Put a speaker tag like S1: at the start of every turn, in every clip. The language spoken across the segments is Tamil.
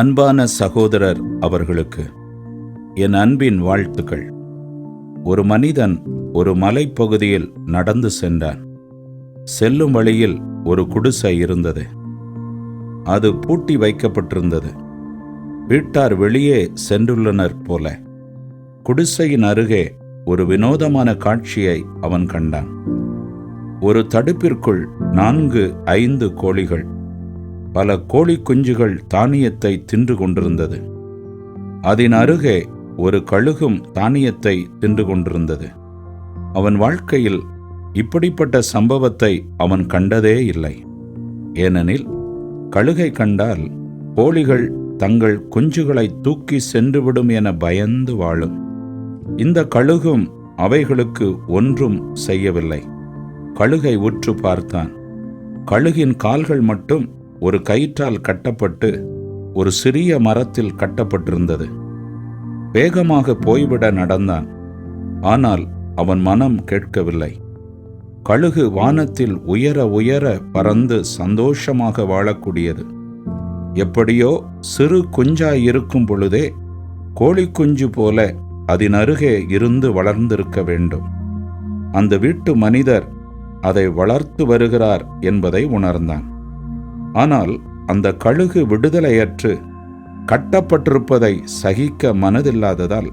S1: அன்பான சகோதரர் அவர்களுக்கு என் அன்பின் வாழ்த்துக்கள். ஒரு மனிதன் ஒரு மலைப்பகுதியில் நடந்து சென்றான். செல்லும் வழியில் ஒரு குடிசை இருந்தது. அது பூட்டி வைக்கப்பட்டிருந்தது. வீட்டார் வெளியே சென்றுள்ளனர் போல. குடிசையின் அருகே ஒரு வினோதமான காட்சியை அவன் கண்டான். ஒரு தடுப்பிற்குள் 4-5 கோழிகள், பல கோழி குஞ்சுகள் தானியத்தை தின்று கொண்டிருந்தது. அதன் அருகே ஒரு கழுகும் தானியத்தை தின்று கொண்டிருந்தது. அவன் வாழ்க்கையில் இப்படிப்பட்ட சம்பவத்தை அவன் கண்டதே இல்லை. ஏனெனில் கழுகை கண்டால் கோழிகள் தங்கள் குஞ்சுகளை தூக்கி சென்றுவிடும் என பயந்து வாழும். இந்த கழுகும் அவைகளுக்கு ஒன்றும் செய்யவில்லை. கழுகை உற்று பார்த்தான். கழுகின் கால்கள் மட்டும் ஒரு கயிற்றால் கட்டப்பட்டு ஒரு சிறிய மரத்தில் கட்டப்பட்டிருந்தது. வேகமாக போய்விட நடந்தான். ஆனால் அவன் மனம் கேட்கவில்லை. கழுகு வானத்தில் உயர உயர பறந்து சந்தோஷமாக வாழக்கூடியது. எப்படியோ சிறு குஞ்சாயிருக்கும் பொழுதே கோழி குஞ்சு போல அதன் அருகே இருந்து வளர்ந்திருக்க வேண்டும். அந்த வீட்டு மனிதர் அதை வளர்த்து வருகிறார் என்பதை உணர்ந்தான். ஆனால் அந்த கழுகு விடுதலையற்று கட்டப்பட்டிருப்பதை சகிக்க மனதில்லாததால்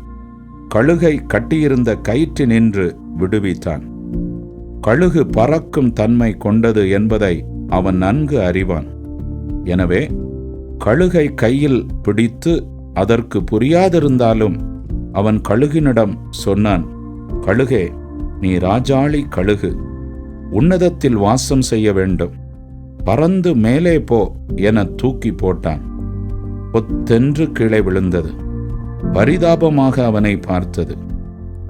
S1: கழுகை கட்டியிருந்த கயிற்றினின்று விடுவித்தான். கழுகு பறக்கும் தன்மை கொண்டது என்பதை அவன் நன்கு அறிவான். எனவே கழுகை கையில் பிடித்து அதற்கு புரியாதிருந்தாலும் அவன் கழுகினிடம் சொன்னான், கழுகே, நீ ராஜாளி கழுகு, உன்னதத்தில் வாசம் செய்ய வேண்டும், பறந்து மேலே போ என தூக்கி போட்டான். பொத்தென்று கீழே விழுந்தது. பரிதாபமாக அவனை பார்த்தது.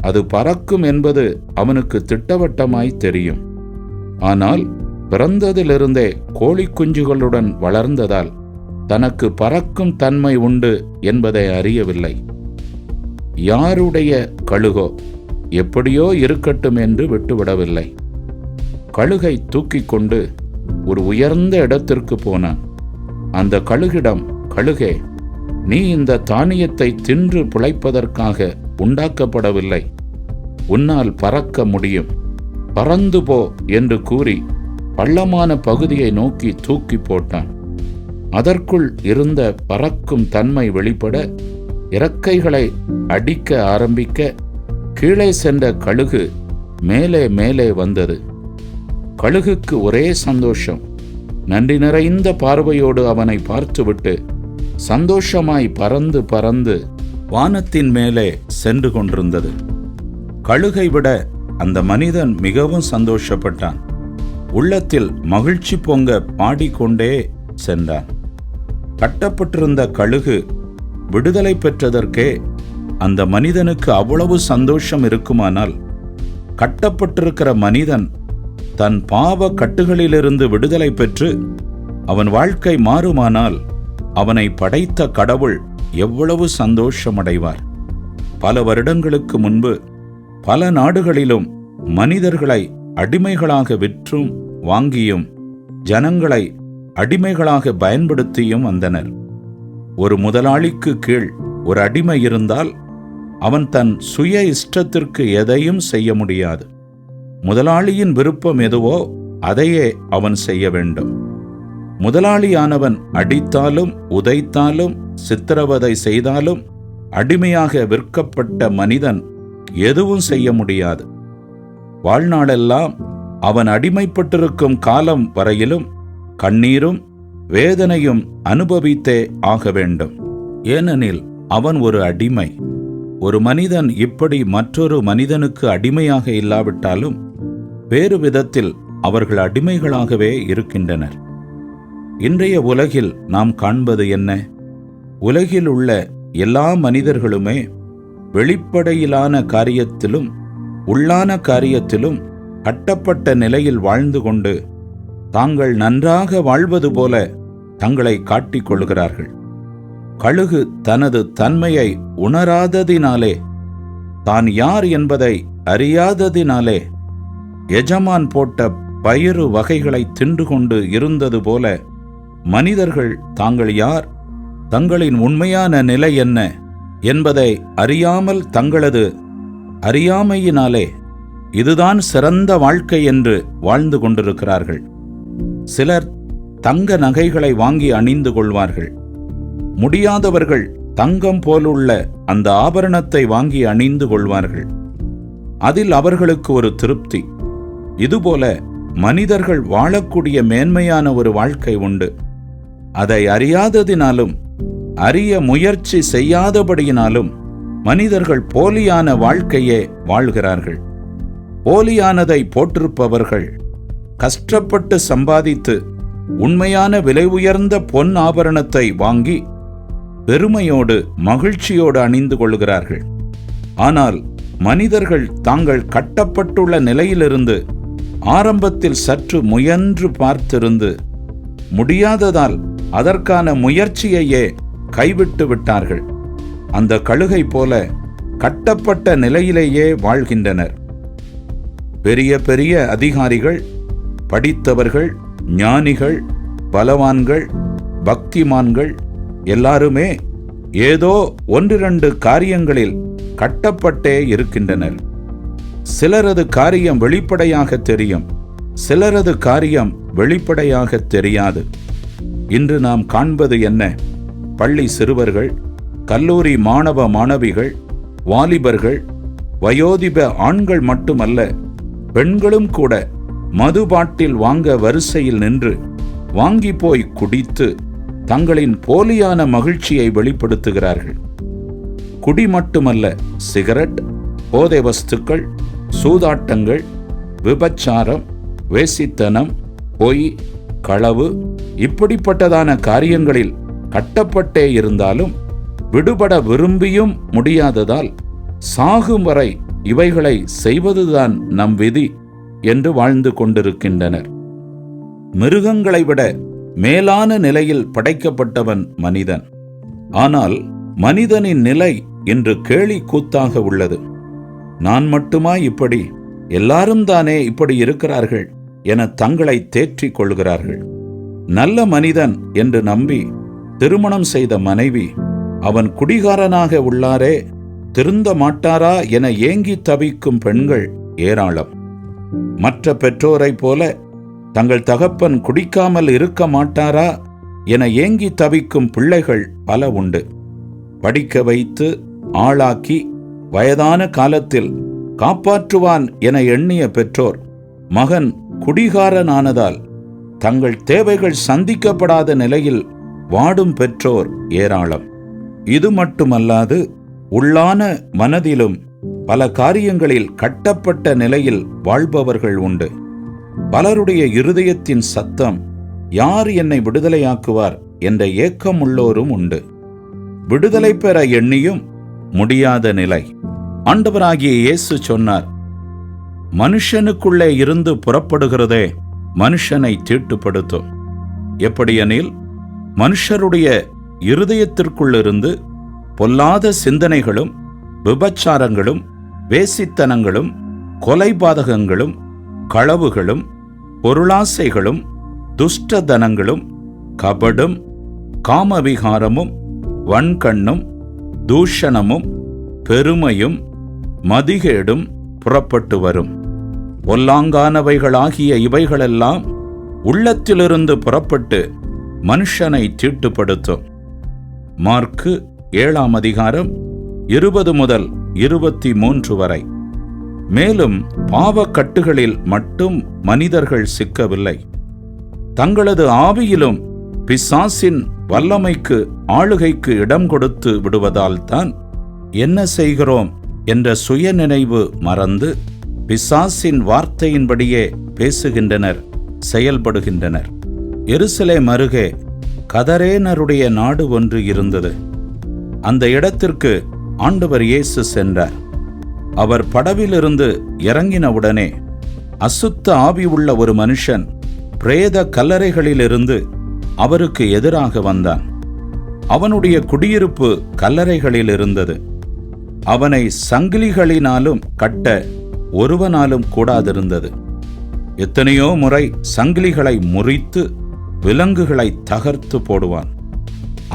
S1: அது பறக்கும் என்பது அவனுக்கு திட்டவட்டமாய் தெரியும். ஆனால் பிறந்ததிலிருந்தே கோழி குஞ்சுகளுடன் வளர்ந்ததால் தனக்கு பறக்கும் தன்மை உண்டு என்பதை அறியவில்லை. யாருடைய கழுகோ எப்படியோ இருக்கட்டும் என்று விட்டுவிடவில்லை. கழுகை தூக்கி கொண்டு ஒரு உயர்ந்த இடத்திற்கு போனான். அந்த கழுகிடம், கழுகே, நீ இந்த தானியத்தை தின்று பிழைப்பதற்காக உண்டாக்கப்படவில்லை. உன்னால் பறக்க முடியும், பறந்து போ என்று கூறி பள்ளமான பகுதியை நோக்கி தூக்கி போட்டான். அதற்குள் இருந்த பறக்கும் தன்மை வெளிப்பட இறக்கைகளை அடிக்க ஆரம்பிக்க கீழே சென்ற கழுகு மேலே மேலே வந்தது. கழுகுக்கு ஒரே சந்தோஷம். நன்றி நிறைந்த பார்வையோடு அவனை பார்த்துவிட்டு சந்தோஷமாய் பறந்து பறந்து வானத்தின் மேலே சென்று கொண்டிருந்தது. கழுகை விட அந்த மனிதன் மிகவும் சந்தோஷப்பட்டான். உள்ளத்தில் மகிழ்ச்சி பொங்க பாடிக்கொண்டே சென்றான். கட்டப்பட்டிருந்த கழுகு விடுதலை பெற்றதற்கே அந்த மனிதனுக்கு அவ்வளவு சந்தோஷம் இருக்குமானால், கட்டப்பட்டிருக்கிற மனிதன் தன் பாவ கட்டுகளிலிருந்து விடுதலை பெற்று அவன் வாழ்க்கை மாறுமானால் அவனை படைத்த கடவுள் எவ்வளவு சந்தோஷமடைவார். பல வருடங்களுக்கு முன்பு பல நாடுகளிலும் மனிதர்களை அடிமைகளாக விற்றும் வாங்கியும் ஜனங்களை அடிமைகளாக பயன்படுத்தியும் வந்தனர். ஒரு முதலாளிக்கு கீழ் ஒரு அடிமை இருந்தால் அவன் தன் சுய இஷ்டத்திற்கு எதையும் செய்ய முடியாது. முதலாளியின் விருப்பம் எதுவோ அதையே அவன் செய்ய வேண்டும். முதலாளியானவன் அடித்தாலும் உதைத்தாலும் சித்திரவதை செய்தாலும் அடிமையாக விற்கப்பட்ட மனிதன் எதுவும் செய்ய முடியாது. வாழ்நாளெல்லாம் அவன் அடிமைப்பட்டிருக்கும் காலம் வரையிலும் கண்ணீரும் வேதனையும் அனுபவித்தே ஆக வேண்டும். ஏனெனில் அவன் ஒரு அடிமை. ஒரு மனிதன் இப்படி மற்றொரு மனிதனுக்கு அடிமையாக இல்லாவிட்டாலும் வேறு விதத்தில் அவர்கள் அடிமைகளாகவே இருக்கின்றனர். இன்றைய உலகில் நாம் காண்பது என்ன? உலகில் உள்ள எல்லா மனிதர்களுமே வெளிப்படையிலான காரியத்திலும் உள்ளான காரியத்திலும் கட்டப்பட்ட நிலையில் வாழ்ந்து கொண்டு தாங்கள் நன்றாக வாழ்வது போல தங்களை காட்டிக் கொள்கிறார்கள். கழுகு தனது தன்மையை உணராததினாலே, தான் யார் என்பதை அறியாததினாலே எஜமான் போட்ட பயிறு வகைகளை தின்று கொண்டு இருந்தது போல மனிதர்கள் தாங்கள் யார், தங்களின் உண்மையான நிலை என்ன என்பதை அறியாமல் தங்களது அறியாமையினாலே இதுதான் சிறந்த வாழ்க்கை என்று வாழ்ந்து கொண்டிருக்கிறார்கள். சிலர் தங்க நகைகளை வாங்கி அணிந்து கொள்வார்கள். முடியாதவர்கள் தங்கம் போலுள்ள அந்த ஆபரணத்தை வாங்கி அணிந்து கொள்வார்கள். அதில் அவர்களுக்கு ஒரு திருப்தி. இதுபோல மனிதர்கள் வாழக்கூடிய மேன்மையான ஒரு வாழ்க்கை உண்டு. அதை அறியாததினாலும் அறிய முயற்சி செய்யாதபடியினாலும் மனிதர்கள் போலியான வாழ்க்கையே வாழ்கிறார்கள். போலியானதை போற்றிருப்பவர்கள் கஷ்டப்பட்டு சம்பாதித்து உண்மையான விலை உயர்ந்த பொன் ஆபரணத்தை வாங்கி பெருமையோடு மகிழ்ச்சியோடு அணிந்து கொள்கிறார்கள். ஆனால் மனிதர்கள் தாங்கள் கட்டப்பட்டுள்ள நிலையிலிருந்து ஆரம்பத்தில் சற்று முயன்று பார்த்திருந்து முடியாததால் அதற்கான முயற்சியையே கைவிட்டு விட்டார்கள். அந்த கழுகை போல கட்டப்பட்ட நிலையிலேயே வாழ்கின்றனர். பெரிய பெரிய அதிகாரிகள், படித்தவர்கள், ஞானிகள், பலவான்கள், பக்திமான்கள் எல்லாருமே ஏதோ ஒன்றிரண்டு காரியங்களில் கட்டப்பட்டே இருக்கின்றனர். சிலரது காரியம் வெளிப்படையாக தெரியும், சிலரது காரியம் வெளிப்படையாக தெரியாது. இன்று நாம் காண்பது என்ன? பள்ளி சிறுவர்கள், கல்லூரி மாணவ மாணவிகள், வாலிபர்கள், வயோதிப ஆண்கள் மட்டுமல்ல, பெண்களும் கூட மதுபாட்டில் வாங்க வரிசையில் நின்று வாங்கி போய் குடித்து தங்களின் போலியான மகிழ்ச்சியை வெளிப்படுத்துகிறார்கள். குடி மட்டுமல்ல, சிகரெட், போதை வஸ்துக்கள், சூதாட்டங்கள், விபச்சாரம், வேசித்தனம், பொய், களவு இப்படிப்பட்டதான காரியங்களில் கட்டப்பட்டே இருந்தாலும் விடுபட விரும்பியும் முடியாததால் சாகும் வரை இவைகளை செய்வதுதான் நம் விதி என்று வாழ்ந்து கொண்டிருக்கின்றனர். மிருகங்களை விட மேலான நிலையில் படைக்கப்பட்டவன் மனிதன். ஆனால் மனிதனின் நிலை இன்று கேலி கூத்தாக உள்ளது. நான் மட்டுமா இப்படி, எல்லாரும் தானே இப்படி இருக்கிறார்கள் என தங்களை தேற்றிக் கொள்கிறார்கள். நல்ல மனிதன் என்று நம்பி திருமணம் செய்த மனைவி அவன் குடிகாரனாக உள்ளாரே, திருந்த மாட்டாரா என ஏங்கி தவிக்கும் பெண்கள் ஏராளம். மற்ற பெற்றோரைப் போல தங்கள் தகப்பன் குடிக்காமல் இருக்க மாட்டாரா என ஏங்கி தவிக்கும் பிள்ளைகள் பல உண்டு. படிக்க வைத்து ஆளாக்கி வயதான காலத்தில் காப்பாற்றுவான் என எண்ணிய பெற்றோர் மகன் குடிகாரனானதால் தங்கள் தேவைகள் சந்திக்கப்படாத நிலையில் வாடும் பெற்றோர் ஏராளம். இது மட்டுமல்லாது உள்ளான மனதிலும் பல காரியங்களில் கட்டப்பட்ட நிலையில் வாழ்பவர்கள் உண்டு. பலருடைய இருதயத்தின் சத்தம், யார் என்னை விடுதலையாக்குவார் என்ற ஏக்கம் உள்ளோரும் உண்டு. விடுதலை பெற எண்ணியும் முடியாத நிலை. ஆண்டவராகிய இயேசு சொன்னார், மனுஷனுக்குள்ளே இருந்து புறப்படுகிறதே மனுஷனை தீட்டுப்படுத்தும். எப்படியெனில் மனுஷருடைய இருதயத்திற்குள்ளிருந்து பொல்லாத சிந்தனைகளும், விபச்சாரங்களும், வேசித்தனங்களும், கொலைபாதகங்களும், களவுகளும், பொருளாசைகளும், துஷ்டதனங்களும், கபடும், காமவிகாரமும், வன்கண்ணும், தூஷணமும், பெருமையும், மதிகேடும் புறப்பட்டு வரும். பொல்லாங்கானவைகளாகிய இவைகளெல்லாம் உள்ளத்திலிருந்து புறப்பட்டு மனுஷனை தீட்டுப்படுத்தும். மார்க்கு 7ஆம் அதிகாரம் 20 முதல் 23 வரை. மேலும் பாவக்கட்டுகளில் மட்டும் மனிதர்கள் சிக்கவில்லை, தங்களது ஆவியிலும் பிசாசின் வல்லமைக்கு ஆளுகைக்கு இடம் கொடுத்து விடுவதால் தான் என்ன செய்கிறோம் என்ற சுயநினைவு மறந்து பிசாசின் வார்த்தையின்படியே பேசுகின்றனர், செயல்படுகின்றனர். எருசலேம் அருகே கதரேனருடைய நாடு ஒன்று இருந்தது. அந்த இடத்திற்கு ஆண்டவர் இயேசு சென்றார். அவர் படவிலிருந்து இறங்கினவுடனே அசுத்த ஆவி உள்ள ஒரு மனுஷன் பிரேத கல்லறைகளிலிருந்து அவருக்கு எதிராக வந்தான். அவனுடைய குடியிருப்பு கல்லறைகளில் இருந்தது. அவனை சங்கிலிகளினாலும் கட்ட ஒருவனாலும் கூடாதிருந்தது. எத்தனையோ முறை சங்கிலிகளை முறித்து விலங்குகளை தகர்த்து போடுவான்.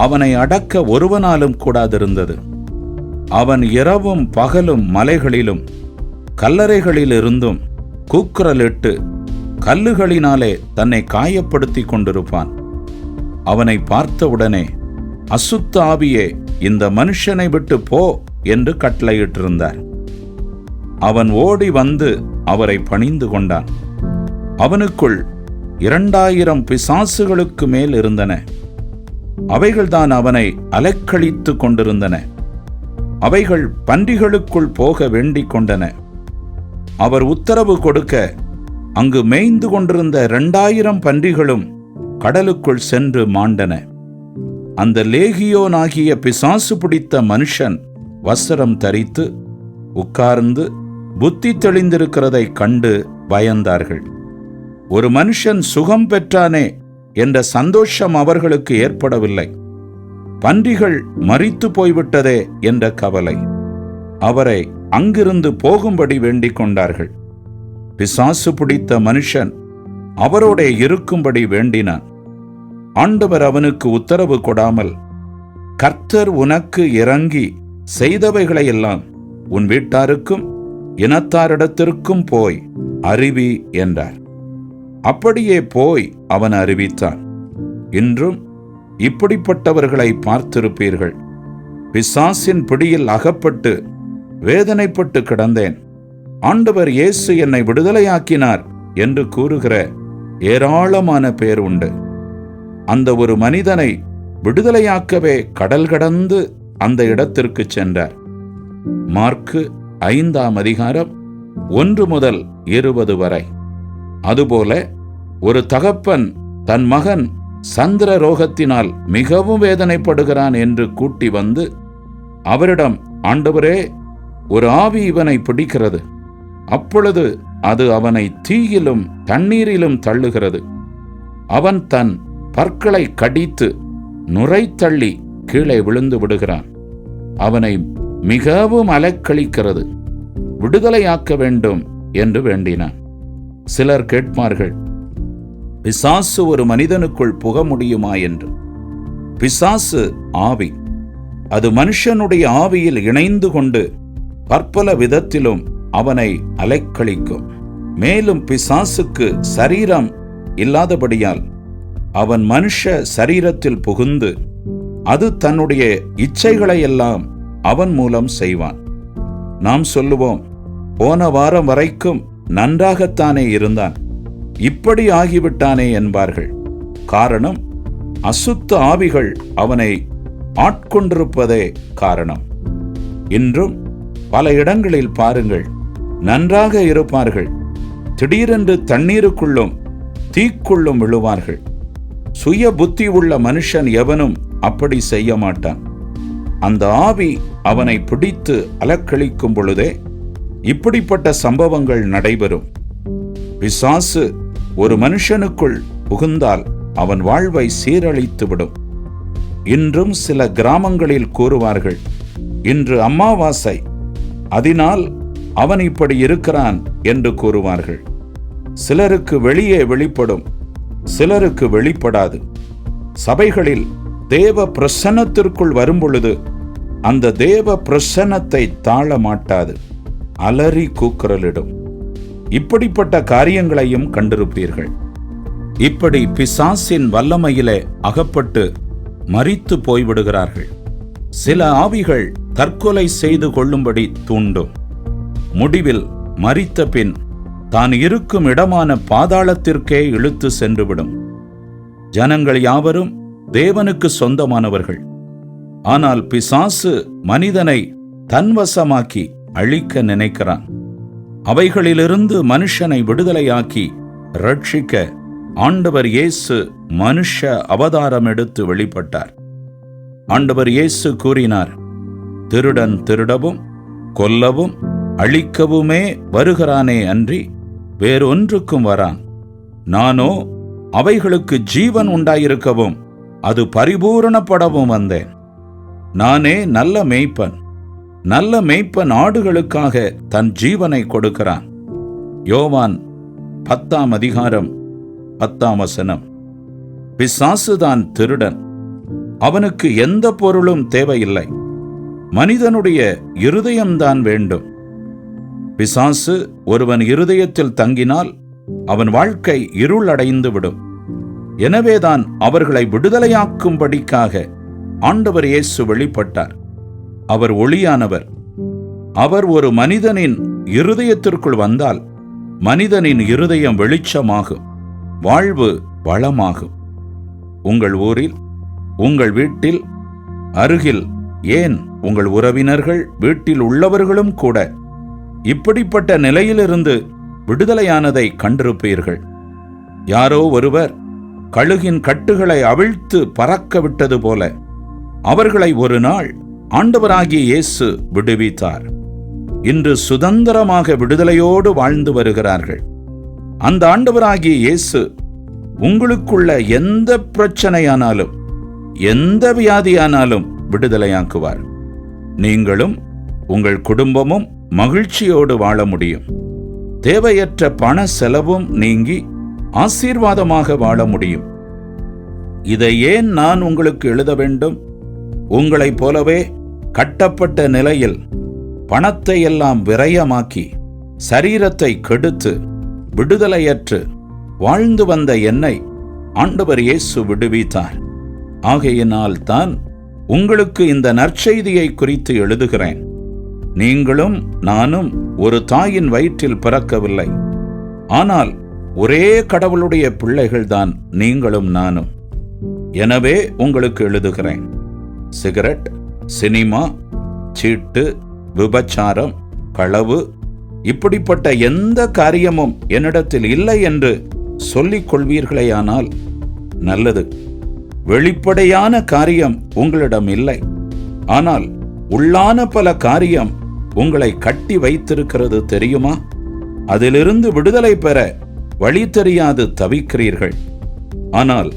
S1: அவனை அடக்க ஒருவனாலும் கூடாதிருந்தது. அவன் இரவும் பகலும் மலைகளிலும் கல்லறைகளிலிருந்தும் கூக்குரலிட்டு கல்லுகளினாலே தன்னை காயப்படுத்தி கொண்டிருப்பான். அவனை பார்த்தவுடனே, அசுத்த ஆவியே, இந்த மனுஷனை விட்டு போ என்று கட்டளையிட்டிருந்தார். அவன் ஓடி வந்து அவரை பணிந்து கொண்டான். அவனுக்குள் 2000 பிசாசுகளுக்கு மேல் இருந்தன. அவைகள்தான் அவனை அலைக்கழித்து கொண்டிருந்தன. அவைகள் பன்றிகளுக்குள் போக வேண்டிக் கொண்டன. அவர் உத்தரவு கொடுக்க அங்கு மேய்ந்து கொண்டிருந்த 2000 பன்றிகளும் கடலுக்குள் சென்று மாண்டன. அந்த லேகியோனாகிய பிசாசு பிடித்த மனுஷன் வஸ்திரம் தரித்து உட்கார்ந்து புத்தி தெளிந்திருக்கிறதை கண்டு பயந்தார்கள். ஒரு மனுஷன் சுகம் பெற்றானே என்ற சந்தோஷம் அவர்களுக்கு ஏற்படவில்லை. பன்றிகள் மரித்து போய்விட்டதே என்ற கவலை. அவரை அங்கிருந்து போகும்படி வேண்டிக் கொண்டார்கள். பிசாசு பிடித்த மனுஷன் அவரோட இருக்கும்படி வேண்டினான். ஆண்டவர் அவனுக்கு உத்தரவு கொடாமல், கர்த்தர் உனக்கு இறங்கி செய்தவைகளையெல்லாம் உன் வீட்டாருக்கும் இனத்தாரிடத்திற்கும் போய் அறிவி என்றார். அப்படியே போய் அவன் அறிவித்தான். இன்றும் இப்படிப்பட்டவர்களை பார்த்திருப்பீர்கள். பிசாசின் பிடியில் அகப்பட்டு வேதனைப்பட்டு கிடந்தேன், ஆண்டவர் இயேசு என்னை விடுதலையாக்கினார் என்று கூறுகிற ஏராளமான பேர் உண்டு. அந்த ஒரு மனிதனை விடுதலையாக்கவே கடல் கடந்து அந்த இடத்திற்கு சென்றார். மார்க்கு 5ஆம் அதிகாரம் 1 முதல் 20 வரை. அதுபோல ஒரு தகப்பன் தன் மகன் சந்திர ரோகத்தினால் மிகவும் வேதனைப்படுகிறான் என்று கூட்டி வந்து அவரிடம், ஆண்டவரே, ஒரு ஆவி இவனை பிடிக்கிறது. அப்பொழுது அது அவனை தீயிலும் தண்ணீரிலும் தள்ளுகிறது. அவன் தன் பற்களை கடித்து நுரை தள்ளி கீழே விழுந்து விடுகிறான். அவனை மிகவும் அலைக்கழிக்கிறது. விடுதலையாக்க வேண்டும் என்று வேண்டினான். சிலர் கேட்பார்கள், பிசாசு ஒரு மனிதனுக்குள் புக முடியுமா என்று. பிசாசு ஆவி. அது மனுஷனுடைய ஆவியில் இணைந்து கொண்டு பற்பல விதத்திலும் அவனை அலைக்கழிக்கும். மேலும் பிசாசுக்கு சரீரம் இல்லாதபடியால் அவன் மனுஷ சரீரத்தில் புகுந்து அது தன்னுடைய இச்சைகளையெல்லாம் அவன் மூலம் செய்வான். நாம் சொல்லுவோம், போன வாரம் வரைக்கும் நன்றாகத்தானே இருந்தான், இப்படி ஆகிவிட்டானே என்பார்கள். காரணம், அசுத்த ஆவிகள் அவனை ஆட்கொண்டிருப்பதே காரணம். இன்றும் பல இடங்களில் பாருங்கள், நன்றாக இருப்பார்கள், திடீரென்று தண்ணீருக்குள்ளும் தீக்குள்ளும் விழுவார்கள். சுய புத்தி உள்ள மனுஷன் எவனும் அப்படி செய்ய மாட்டான். அந்த ஆவி அவனை பிடித்து அலக்களிக்கும் பொழுதே இப்படிப்பட்ட சம்பவங்கள் நடைபெறும். பிசாசு ஒரு மனுஷனுக்குள் புகுந்தால் அவன் வாழ்வை சீரழித்துவிடும். இன்றும் சில கிராமங்களில் கூறுவார்கள், இன்று அமாவாசை, அதனால் அவன் இப்படி இருக்கிறான் என்று கூறுவார்கள். சிலருக்கு வெளியே வெளிப்படும், சிலருக்கு வெளிப்படாது. சபைகளில் தேவ பிரசன்னத்திற்குள் வரும்பொழுது அந்த தேவ பிரசன்னத்தை தாழ மாட்டாது, அலறி கூக்குரலிடும். இப்படிப்பட்ட காரியங்களையும் கண்டிருப்பீர்கள். இப்படி பிசாசின் வல்லமையிலே அகப்பட்டு மரித்து போய்விடுகிறார்கள். சில ஆவிகள் தற்கொலை செய்து கொள்ளும்படி தூண்டும். முடிவில் மரித்த பின் தான் இருக்கும் இடமான பாதாளத்திற்கே இழுத்து சென்றுவிடும். ஜனங்கள் யாவரும் தேவனுக்கு சொந்தமானவர்கள். ஆனால் பிசாசு மனிதனை தன்வசமாக்கி அழிக்க நினைக்கிறான். அவைகளிலிருந்து மனுஷனை விடுதலையாக்கி ரட்சிக்க ஆண்டவர் இயேசு மனுஷ அவதாரம் எடுத்து வெளிப்பட்டார். ஆண்டவர் இயேசு கூறினார், திருடன் திருடவும் கொல்லவும் அழிக்கவுமே வருகிறானே அன்றி வேறொன்றுக்கும் வரான். நானோ அவைகளுக்கு ஜீவன் உண்டாயிருக்கவும் அது பரிபூரணப்படவும் வந்தேன். நானே நல்ல மேய்ப்பன். நல்ல மேய்ப்பன் ஆடுகளுக்காக தன் ஜீவனை கொடுக்கிறான். யோவான் 10ஆம் அதிகாரம் 10ஆம் வசனம். பிசாசுதான் திருடன். அவனுக்கு எந்த பொருளும் தேவையில்லை. மனிதனுடைய இருதயம்தான் வேண்டும். பிசாசு ஒருவன் இருதயத்தில் தங்கினால் அவன் வாழ்க்கை இருள் அடைந்து விடும். எனவேதான் அவர்களை விடுதலையாக்கும்படிக்காக ஆண்டவர் இயேசு வெளிப்பட்டார். அவர் ஒளியானவர். அவர் ஒரு மனிதனின் இருதயத்திற்குள் வந்தால் மனிதனின் இருதயம் வெளிச்சமாகும், வாழ்வு வளமாகும். உங்கள் ஊரில், உங்கள் வீட்டில், அருகில், ஏன் உங்கள் உறவினர்கள் வீட்டில் உள்ளவர்களும் கூட இப்படிப்பட்ட நிலையிலிருந்து விடுதலையானதை கண்டிருப்பீர்கள். யாரோ ஒருவர் கழுகின் கட்டுகளை அவிழ்த்து பறக்க விட்டது போல அவர்களை ஒரு நாள் ஆண்டவராகிய இயேசு விடுவித்தார். இன்று சுதந்திரமாக விடுதலையோடு வாழ்ந்து வருகிறார்கள். அந்த ஆண்டவராகிய இயேசு உங்களுக்குள்ள எந்த பிரச்சனையானாலும், எந்த வியாதியானாலும் விடுதலையாக்குவார். நீங்களும் உங்கள் குடும்பமும் மகிழ்ச்சியோடு வாழ முடியும். தேவையற்ற பண செலவும் நீங்கி ஆசீர்வாதமாக வாழ முடியும். இதை ஏன் நான் உங்களுக்கு எழுத வேண்டும்? உங்களைப் போலவே கட்டப்பட்ட நிலையில் பணத்தை எல்லாம் விரயமாக்கி சரீரத்தை கெடுத்து விடுதலையற்று வாழ்ந்து வந்த என்னை ஆண்டவர் இயேசு விடுவித்தார். ஆகையினால் தான் உங்களுக்கு இந்த நற்செய்தியை குறித்து எழுதுகிறேன். நீங்களும் நானும் ஒரு தாயின் வயிற்றில் பிறக்கவில்லை. ஆனால் ஒரே கடவுளுடைய பிள்ளைகள்தான் நீங்களும் நானும். எனவே உங்களுக்கு எழுதுகிறேன். சிகரெட், சினிமா, சீட்டு, விபச்சாரம், களவு, இப்படிப்பட்ட எந்த காரியமும் என்னிடத்தில் இல்லை என்று சொல்லிக் கொள்வீர்களேயானால் நல்லது. வெளிப்படையான காரியம் உங்களிடம் இல்லை, ஆனால் உள்ளான பல காரியம் உங்களை கட்டி வைத்திருக்கிறது தெரியுமா? அதிலிருந்து விடுதலை பெற வழி தெரியாது தவிக்கிறீர்கள். ஆனால்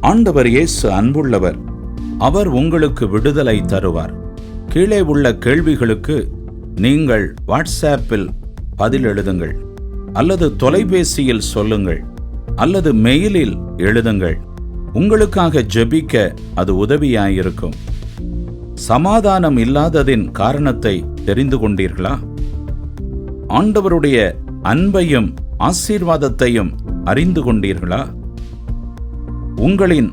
S1: ஆண்டவர் இயேசு அன்புள்ளவர். அவர் உங்களுக்கு விடுதலை தருவார். கீழே உள்ள கேள்விகளுக்கு நீங்கள் வாட்ஸ்ஆப்பில் பதில் எழுதுங்கள், அல்லது தொலைபேசியில் சொல்லுங்கள், அல்லது மெயிலில் எழுதுங்கள். உங்களுக்காக ஜெபிக்க அது உதவியாயிருக்கும். சமாதானம் இல்லாததின் காரணத்தை தெரிந்து கொண்டீர்களா? ஆண்டவருடைய அன்பையும் ஆசீர்வாதத்தையும் அறிந்து கொண்டீர்களா? உங்களின்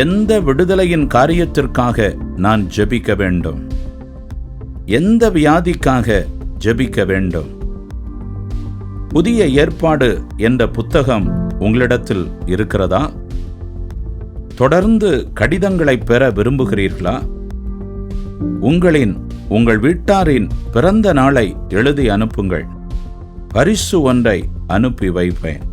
S1: எந்த விடுதலையின் காரியத்திற்காக நான் ஜெபிக்க வேண்டும்? எந்த வியாதிக்காக ஜெபிக்க வேண்டும்? புதிய ஏற்பாடு என்ற புத்தகம் உங்களிடத்தில் இருக்கிறதா? தொடர்ந்து கடிதங்களை பெற விரும்புகிறீர்களா? உங்கள் வீட்டாரின் பிறந்த நாளை எழுதி அனுப்புங்கள். பரிசு ஒன்றை அனுப்பி வைப்பேன்.